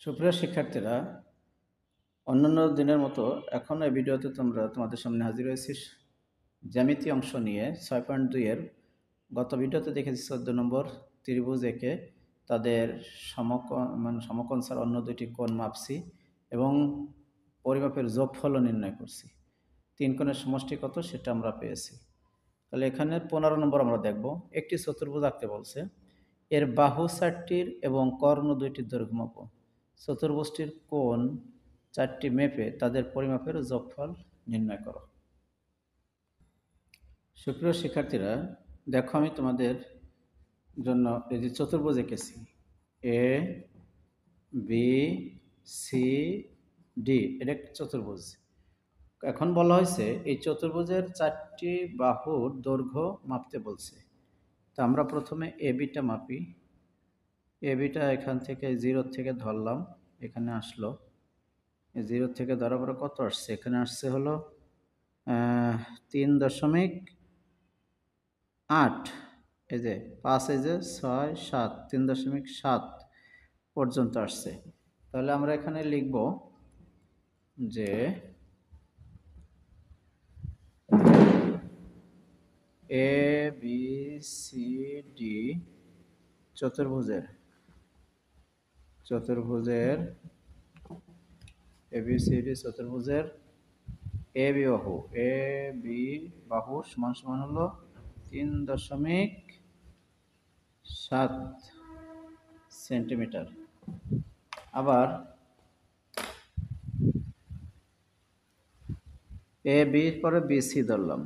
সুপ্রিয় শিক্ষার্থীরা, অন্যান্য দিনের মতো এখন এই ভিডিওতে তোমাদের সামনে হাজির হয়েছি জ্যামিতি অংশ নিয়ে 6.2 এর। গত ভিডিওতে দেখেছি 14 নম্বর ত্রিভুজ এঁকে তাদের সমকোণ ছাড়া অন্য দুটি কোণ মাপছি এবং পরিমাপের যোগফলও নির্ণয় করছি। 3 কোণের সমষ্টি কত সেটা আমরা পেয়েছি। তাহলে এখানে 15 নম্বর আমরা দেখব। একটি চতুর্ভুজ আঁকতে বলছে, এর বাহু 4টির এবং কর্ণ 2টির দৈর্ঘ্য মাপো। চতুর্ভুজটির কোণ 4টি মেপে তাদের পরিমাপের যোগফল নির্ণয় করো। সুপ্রিয় শিক্ষার্থীরা, দেখো আমি তোমাদের জন্য এই যে চতুর্ভুজ এঁকেছি, এ বি সি ডি, এটা একটি চতুর্ভুজ। এখন বলা হয়েছে এই চতুর্ভুজের 4টি বাহুর দৈর্ঘ্য মাপতে বলছে। তো আমরা প্রথমে এ বিটা মাপি। এ বিটা এখান থেকে 0 থেকে ধরলাম, এখানে আসলো। 0 থেকে ধরার পরে কত আসছে? এখানে আসছে হলো 3.8। এই যে 5, এই যে 6, 7, 3.7 পর্যন্ত আসছে। তাহলে আমরা এখানে লিখব যে এ বি সি ডি চতুর্ভুজের ABCD চতুর্ভুজের এ বি বাহু সমান সমান হলো 3.7 সেন্টিমিটার। আবার এ বির পরে বিসি ধরলাম।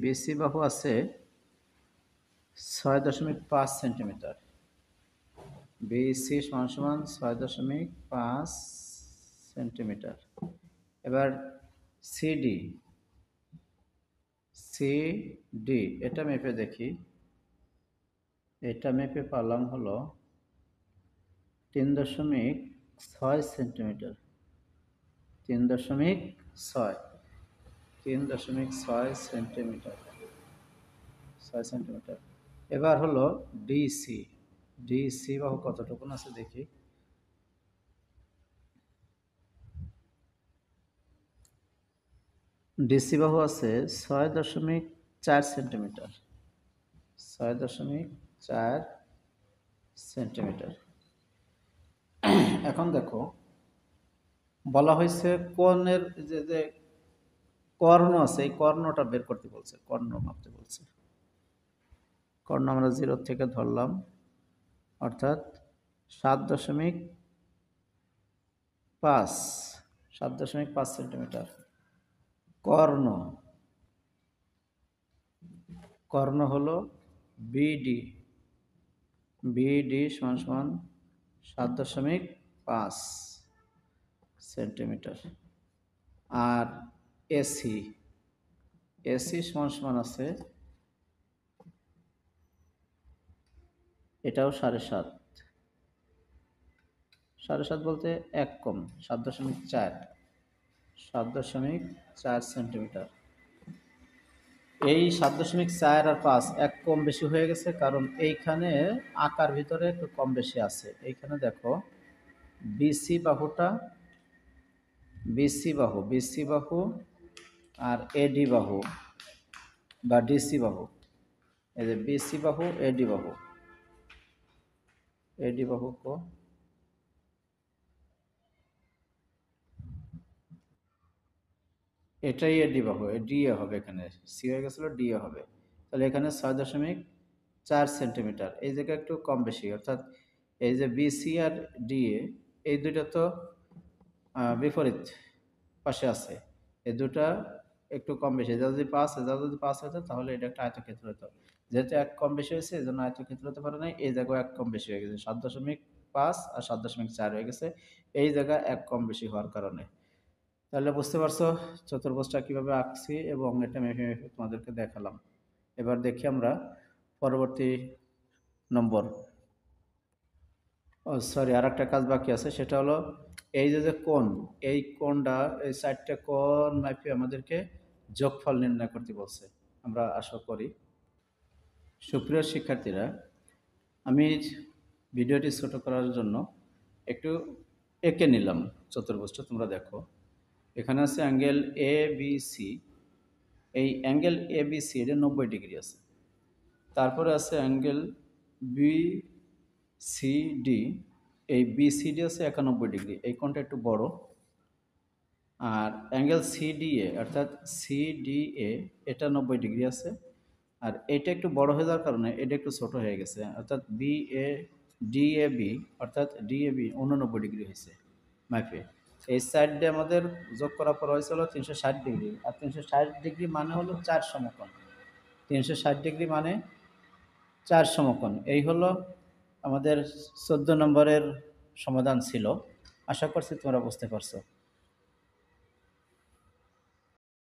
বিসি বাহু আছে 6.5 সেন্টিমিটার। বিসি সমান সমান 6.5 সেন্টিমিটার। এবার সিডি এটা মেপে দেখি। এটা মেপে পারলাম হলো 3.6 সেন্টিমিটার। 3.6 সেন্টিমিটার। এবার হলো ডিসি বাহু কতটুকু আছে দেখি। ডিসি বাহু আছে 6.4 সেন্টিমিটার। 6.4 সেন্টিমিটার। এখন দেখো, বলা হয়েছে কোণের যে কর্ণ আছে, এই কর্ণটা বের করতে বলছে, কর্ণ মাপতে বলছে। কর্ণ আমরা 0 থেকে ধরলাম, অর্থাৎ 7.5 সেন্টিমিটার। কর্ণ হলো বিডি সমান সমান 7.5 সেন্টিমিটার। আর এসি সমান সমান আছে, এটাও 7.5 বলতে এক কম, 7.4 সেন্টিমিটার। এই 7.4 আর 5 এক কম বেশি হয়ে গেছে, কারণ এইখানে আকার ভিতরে একটু কম বেশি আছে। এইখানে দেখো বিসি বাহু আর এডি বাহু বা ডিসি বাহু। এই যে বিসি বাহু, এডি বাহু এটাই এডি বাহু, ডিএ হবে। এখানে সি হয়ে গেছিল, ডিএ হবে। তাহলে এখানে 6.4 সেন্টিমিটার। এই জায়গায় একটু কম বেশি, অর্থাৎ এই যে বিসি আর ডিএ এই দুইটা তো বিপরীত পাশে আছে। এই দুটা একটু কম বেশি। এটা যদি 5 হতো তাহলে এটা একটা আয়তক্ষেত্র হতো। যেহেতু এক কম বেশি হয়েছে, এই জন্য আয়তক্ষেত্র হতে পারে নাই। এই জায়গায় এক কম বেশি হয়ে গেছে, 7.5 আর 7.4 হয়ে গেছে এই জায়গায় এক কম বেশি হওয়ার কারণে। তাহলে বুঝতে পারছো চতুর্ভুজটা কিভাবে আঁকছি এবং এটা মেপে তোমাদেরকে দেখালাম। এবার দেখি আমরা পরবর্তী নম্বর। আর একটা কাজ বাকি আছে, সেটা হলো এই যে কোণ, এই কোণটা, এই 4টে কোণ মাপে আমাদেরকে যোগফল নির্ণয় করতে বলছে। আমরা আশা করি সুপ্রিয় শিক্ষার্থীরা, আমি ভিডিওটি ছোট করার জন্য একটু এঁকে নিলাম চতুর্ভুজটা, তোমরা দেখো। এখানে আছে অ্যাঙ্গেল এ বি সি। এই অ্যাঙ্গেল এ বি সি এটা 90 ডিগ্রি আছে। তারপরে আছে অ্যাঙ্গেল বি সি ডি। এই বি সি ডি আছে 91 ডিগ্রি, এই কোণটা একটু বড়। আর অ্যাঙ্গেল সিডিএ অর্থাৎ সিডিএ এটা 90 ডিগ্রি আছে। আর এটা একটু বড় হয়ে যাওয়ার কারণে এটা একটু ছোট হয়ে গেছে, অর্থাৎ ডিএবি অর্থাৎ ডিএবি 89 ডিগ্রি হয়েছে মাপে। এই সাইড দিয়ে আমাদের যোগ করার পর হয়েছিল 360 ডিগ্রি। আর 360 ডিগ্রি মানে হলো 4 সমকোণ। 360 ডিগ্রি মানে 4 সমকোণ। এই হলো আমাদের 14 নম্বরের সমাধান ছিল। আশা করছি তোমরা বুঝতে পারছো।